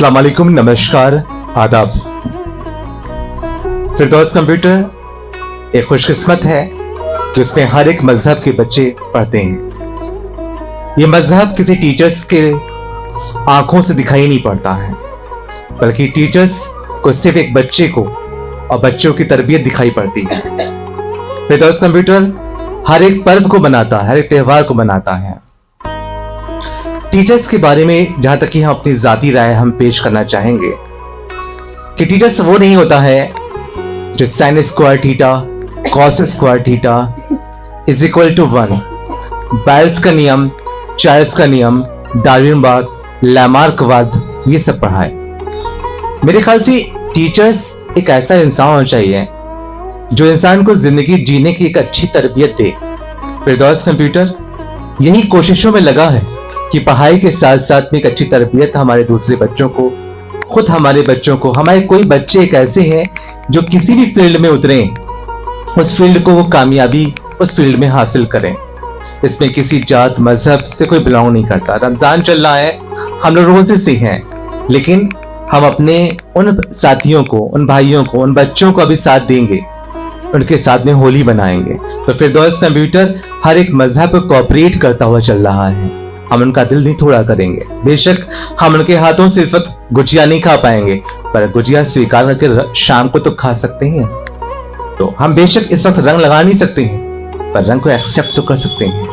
अस्सलाम वालेकुम, नमस्कार, आदाब। फिरदौस कंप्यूटर एक खुशकिस्मत है कि उसमें हर एक मजहब के बच्चे पढ़ते हैं। ये मजहब किसी टीचर्स के आंखों से दिखाई नहीं पड़ता है, बल्कि टीचर्स को सिर्फ एक बच्चे को और बच्चों की तरबियत दिखाई पड़ती है। फिरदौस कंप्यूटर हर एक पर्व को मनाता है, हर एक त्योहार को मनाता है। टीचर्स के बारे में जहां तक कि हम अपनी जाती राय हम पेश करना चाहेंगे कि टीचर्स वो नहीं होता है जो sin square theta cos square theta is equal to 1, Boyle's का नियम, चार्ल्स का नियम, डार्विनवाद, लैमार्कवाद ये सब पढ़ाए। मेरे ख्याल से टीचर्स एक ऐसा इंसान होना चाहिए जो इंसान को जिंदगी जीने की एक अच्छी तरबियत दे। फिरदौस कंप्यूटर यही कोशिशों में लगा है कि पढ़ाई के साथ साथ में एक अच्छी तरबियत हमारे दूसरे बच्चों को, खुद हमारे बच्चों को, हमारे कोई बच्चे एक ऐसे हैं जो किसी भी फील्ड में उतरे, उस फील्ड को वो कामयाबी उस फील्ड में हासिल करें। इसमें किसी जात मजहब से कोई बिलोंग नहीं करता। रमजान चल रहा है, हम लोग रोजे से हैं, लेकिन हम अपने उन साथियों को, उन भाइयों को, उन बच्चों को अभी साथ देंगे, उनके साथ में होली बनाएंगे। तो फिरदौस कंप्यूटर हर एक मजहब को कोऑपरेट करता हुआ चल रहा है। हम उनका दिल नहीं थोड़ा करेंगे। बेशक हम उनके हाथों से इस वक्त गुजिया नहीं खा पाएंगे, पर गुजिया स्वीकार करके शाम को तो खा सकते हैं। तो हम बेशक इस वक्त रंग लगा नहीं सकते हैं, पर रंग को एक्सेप्ट तो कर सकते हैं।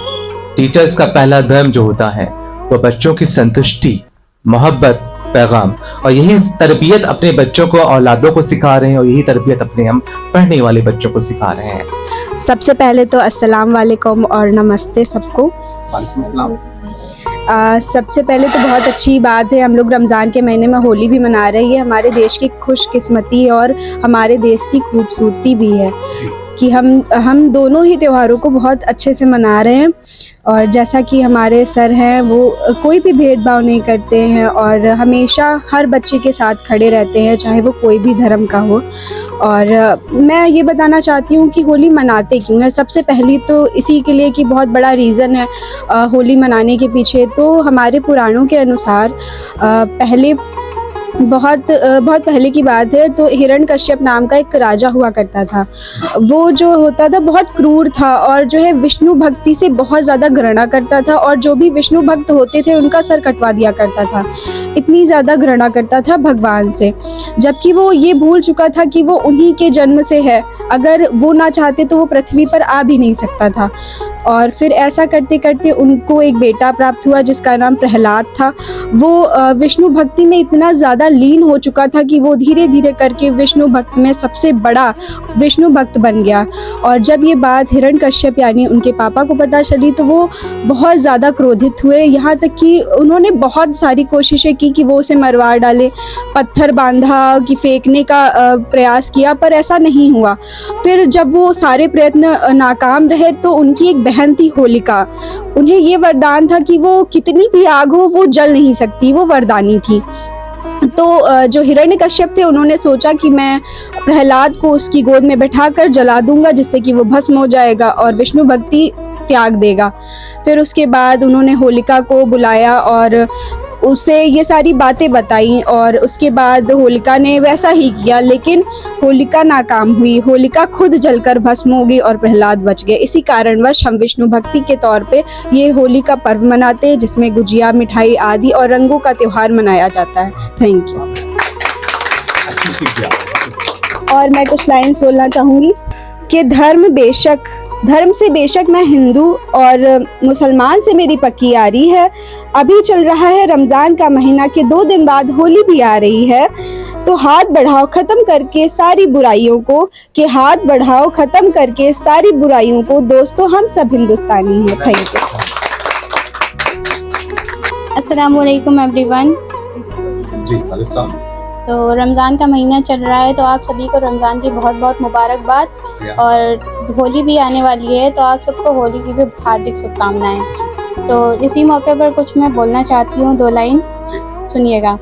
टीचर्स का पहला धर्म जो होता है वो बच्चों की संतुष्टि, मोहब्बत, पैगाम, और यही तरबियत अपने बच्चों को, औलादों को सिखा रहे हैं, और यही तरबियत अपने हम पढ़ने वाले बच्चों को सिखा रहे हैं। सबसे पहले तो अस्सलाम वालेकुम और नमस्ते सबको। सबसे पहले तो बहुत अच्छी बात है, हम लोग रमज़ान के महीने में होली भी मना रहे हैं। ये हमारे देश की खुशकिस्मती और हमारे देश की खूबसूरती भी है कि हम दोनों ही त्योहारों को बहुत अच्छे से मना रहे हैं। और जैसा कि हमारे सर हैं, वो कोई भी भेदभाव नहीं करते हैं और हमेशा हर बच्चे के साथ खड़े रहते हैं, चाहे वो कोई भी धर्म का हो। और मैं ये बताना चाहती हूँ कि होली मनाते क्यों हैं। सबसे पहली तो इसी के लिए कि बहुत बड़ा रीज़न है होली मनाने के पीछे। तो हमारे पुराणों के अनुसार पहले बहुत पहले की बात है, तो हिरण्यकश्यप नाम का एक राजा हुआ करता था। वो जो होता था बहुत क्रूर था और जो है विष्णु भक्ति से बहुत ज़्यादा घृणा करता था, और जो भी विष्णु भक्त होते थे उनका सर कटवा दिया करता था। इतनी ज़्यादा घृणा करता था भगवान से, जबकि वो ये भूल चुका था कि वो उन्हीं के जन्म से है। अगर वो ना चाहते तो वो पृथ्वी पर आ भी नहीं सकता था। और फिर ऐसा करते करते उनको एक बेटा प्राप्त हुआ जिसका नाम प्रहलाद था। वो विष्णु भक्ति में इतना ज़्यादा लीन हो चुका था कि वो धीरे धीरे करके विष्णु भक्त में सबसे बड़ा विष्णु भक्त बन गया। और जब ये बात हिरण्यकश्यप यानी उनके पापा को पता चली तो वो बहुत ज़्यादा क्रोधित हुए, यहाँ तक कि उन्होंने बहुत सारी कोशिशें की कि वो उसे मरवा डाले, पत्थर बांधा कि फेंकने का प्रयास किया, पर ऐसा नहीं हुआ। फिर जब वो सारे प्रयत्न नाकाम रहे तो उनकी एक बहन थी होलिका, उन्हें ये वरदान था कि वो कितनी भी आग हो वो जल नहीं सकती, वो वरदानी थी। तो जो हिरण्यकश्यप थे उन्होंने सोचा कि मैं प्रहलाद को उसकी गोद में बैठाकर जला दूंगा, जिससे कि वो भस्म हो जाएगा और विष्णु भक्ति त्याग देगा। फिर उसके बाद उन्होंने होलिका को बुलाया और उसे ये सारी बातें बताई, और उसके बाद होलिका ने वैसा ही किया, लेकिन होलिका नाकाम हुई। होलिका खुद जलकर भस्म हो गई और प्रहलाद बच गए। इसी कारणवश हम विष्णु भक्ति के तौर पे ये होली का पर्व मनाते हैं, जिसमें गुजिया, मिठाई आदि और रंगों का त्योहार मनाया जाता है। Thank you. और मैं कुछ लाइन्स बोलना चाहूँगी कि धर्म से बेशक मैं हिंदू और मुसलमान से मेरी पक्की यारी है। अभी चल रहा है रमज़ान का महीना के 2 दिन बाद होली भी आ रही है, तो हाथ बढ़ाओ ख़त्म करके सारी बुराइयों को, कि हाथ बढ़ाओ ख़त्म करके सारी बुराइयों को। दोस्तों हम सब हिंदुस्तानी हैं। Thank you. अस्सलाम वालेकुम एवरीवन। जी अस्सलाम। तो रमज़ान का महीना चल रहा है, तो आप सभी को रमज़ान की बहुत बहुत मुबारकबाद। और होली भी आने वाली है, तो आप सबको होली की भी हार्दिक शुभकामनाएं। तो इसी मौके पर कुछ मैं बोलना चाहती हूँ, 2 लाइन सुनिएगा।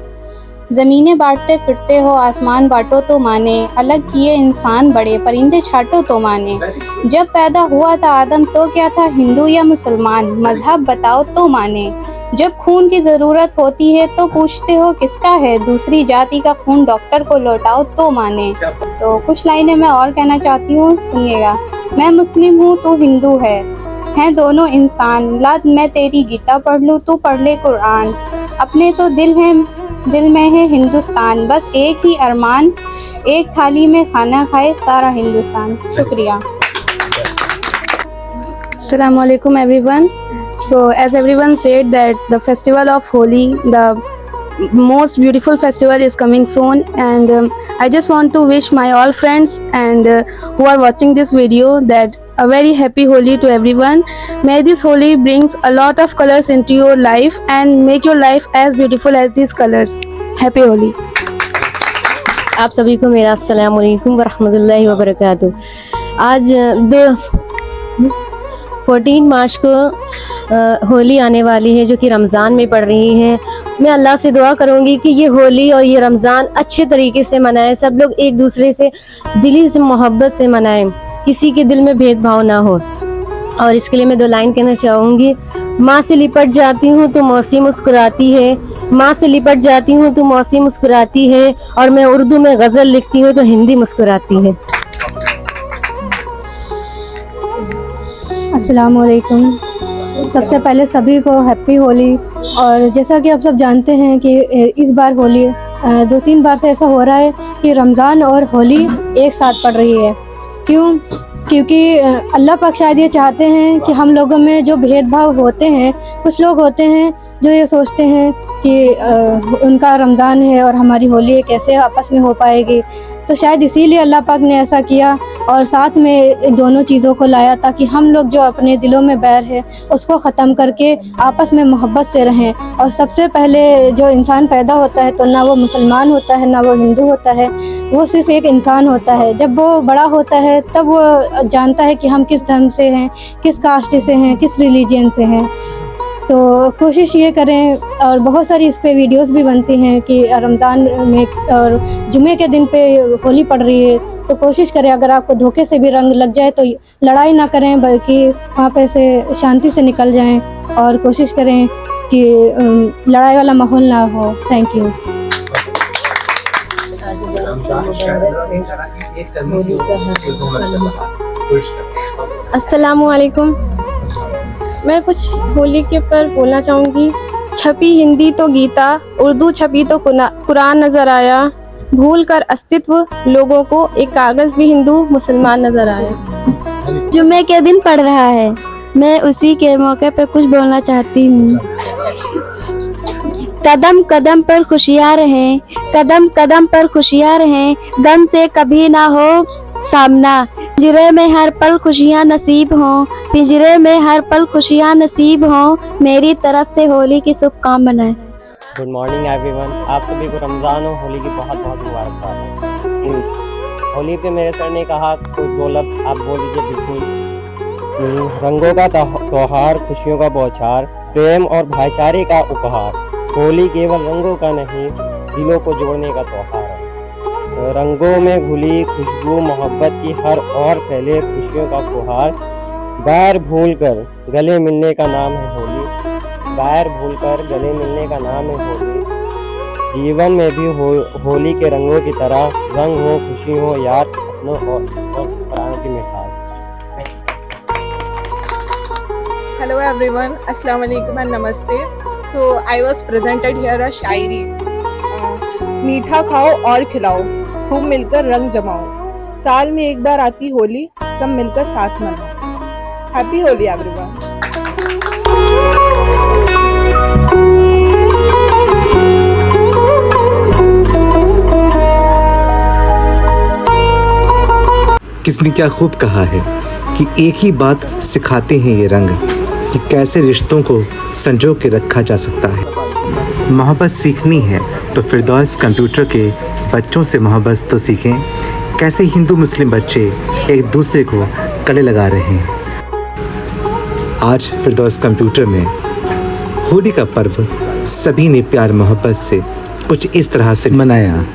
ज़मीनें बांटते फिरते हो, आसमान बांटो तो माने, अलग किए इंसान बड़े, परिंदे छाटो तो माने। जब पैदा हुआ था आदम तो क्या था, हिंदू या मुसलमान, मजहब बताओ तो माने। जब खून की ज़रूरत होती है तो पूछते हो किसका है, दूसरी जाति का खून डॉक्टर को लौटाओ तो माने। तो कुछ लाइनें मैं और कहना चाहती हूँ, सुनिएगा। मैं मुस्लिम हूँ तू हिंदू है, हैं दोनों इंसान, ला मैं तेरी गीता पढ़ लूँ तू पढ़ ले कुरान, अपने तो दिल में है हिंदुस्तान, बस एक ही अरमान, एक थाली में खाना खाए सारा हिंदुस्तान। शुक्रिया। Assalamu alaikum everyone. So as everyone said that the festival of Holi, the most beautiful festival is coming soon, and I just want to wish my all friends and who are watching this video that a very happy Holi to everyone. May this Holi brings a lot of colors into your life and make your life as beautiful as these colors. Happy Holi. आप सभी को मेरा अस्सलाम वालेकुम वरहमतुल्लाहि वबरकातुहू। आज 14 मार्च को होली आने वाली है जो कि रमज़ान में पड़ रही है। मैं अल्लाह से दुआ करूंगी कि ये होली और ये रमज़ान अच्छे तरीके से मनाएं, सब लोग एक दूसरे से दिली से मोहब्बत से मनाएं, किसी के दिल में भेदभाव ना हो। और इसके लिए मैं 2 लाइन कहना चाहूँगी। माँ से लिपट जाती हूँ तो मौसी मुस्कुराती है, माँ से लिपट जाती हूँ तो मौसी मुस्कुराती है, और मैं उर्दू में गज़ल लिखती हूँ तो हिंदी मुस्कुराती है। अस्सलाम वालेकुम। सबसे पहले सभी को हैप्पी होली। और जैसा कि आप सब जानते हैं कि इस बार होली 2-3 बार से ऐसा हो रहा है कि रमज़ान और होली एक साथ पड़ रही है। क्योंकि अल्लाह पाक शायद ये चाहते हैं कि हम लोगों में जो भेदभाव होते हैं, कुछ लोग होते हैं जो ये सोचते हैं कि उनका रमज़ान है और हमारी होली कैसे आपस में हो पाएगी, तो शायद इसीलिए अल्लाह पाक ने ऐसा किया और साथ में दोनों चीज़ों को लाया ताकि हम लोग जो अपने दिलों में बैर है उसको ख़त्म करके आपस में मोहब्बत से रहें। और सबसे पहले जो इंसान पैदा होता है तो ना वो मुसलमान होता है ना वो हिंदू होता है, वो सिर्फ़ एक इंसान होता है। जब वो बड़ा होता है तब वो जानता है कि हम किस धर्म से हैं, किस कास्ट से हैं, किस रिलीजन से हैं। तो कोशिश ये करें, और बहुत सारी इस पे वीडियोस भी बनती हैं कि रमज़ान में और जुमे के दिन पे होली पड़ रही है, तो कोशिश करें अगर आपको धोखे से भी रंग लग जाए तो लड़ाई ना करें, बल्कि वहाँ पे से शांति से निकल जाएं और कोशिश करें कि लड़ाई वाला माहौल ना हो। Thank you. अस्सलामु अलैकुम। मैं कुछ होली के ऊपर बोलना चाहूँगी। छपी हिंदी तो गीता, उर्दू छपी तो कुरान नज़र आया, भूल कर अस्तित्व लोगों को एक कागज़ भी हिंदू मुसलमान नज़र आया। जुम्मे के दिन पड़ रहा है, मैं उसी के मौके पे कुछ बोलना चाहती हूँ। कदम कदम पर खुशियाँ रहें, कदम कदम पर खुशियाँ रहें, गम से कभी ना हो सामना, पिंजरे में हर पल खुशियाँ नसीब हों, पिंजरे में हर पल खुशियाँ नसीब हों, मेरी तरफ से होली की शुभकामनाएं। Good morning everyone. आप सभी को रमज़ान और होली की बहुत बहुत मुबारकबाद है। होली पे मेरे सर ने कहा कुछ 2 लफ्ज़ आप बोल दीजिए। बिल्कुल। रंगों का त्योहार, खुशियों का बौछार, प्रेम और भाईचारे का उपहार, होली केवल रंगों का नहीं दिलों को जोड़ने का त्योहार है। रंगों में घुली खुशबू मोहब्बत की हर ओर फैले खुशियों का फुहार, बैर भूल कर गले मिलने का नाम है होली, बैर भूलकर गले मिलने का नाम है होली। जीवन में भी होली के रंगों की तरह रंग हो, खुशी हो, यार अपनों और प्राणों की मिठास। Hello everyone, Assalamu alaikum and Namaste. So I was presented here a शायरी। मीठा खाओ और खिलाओ, खूब मिलकर रंग जमाओ, साल में एक बार आती होली, सब मिलकर साथ मनाओ। Happy Holi everyone. किसने क्या खूब कहा है कि एक ही बात सिखाते हैं ये रंग, कि कैसे रिश्तों को संजो के रखा जा सकता है। मोहब्बत सीखनी है तो फिरदौस कंप्यूटर के बच्चों से मोहब्बत तो सीखें, कैसे हिंदू मुस्लिम बच्चे एक दूसरे को गले लगा रहे हैं। आज फिरदौस कंप्यूटर में होली का पर्व सभी ने प्यार मोहब्बत से कुछ इस तरह से मनाया।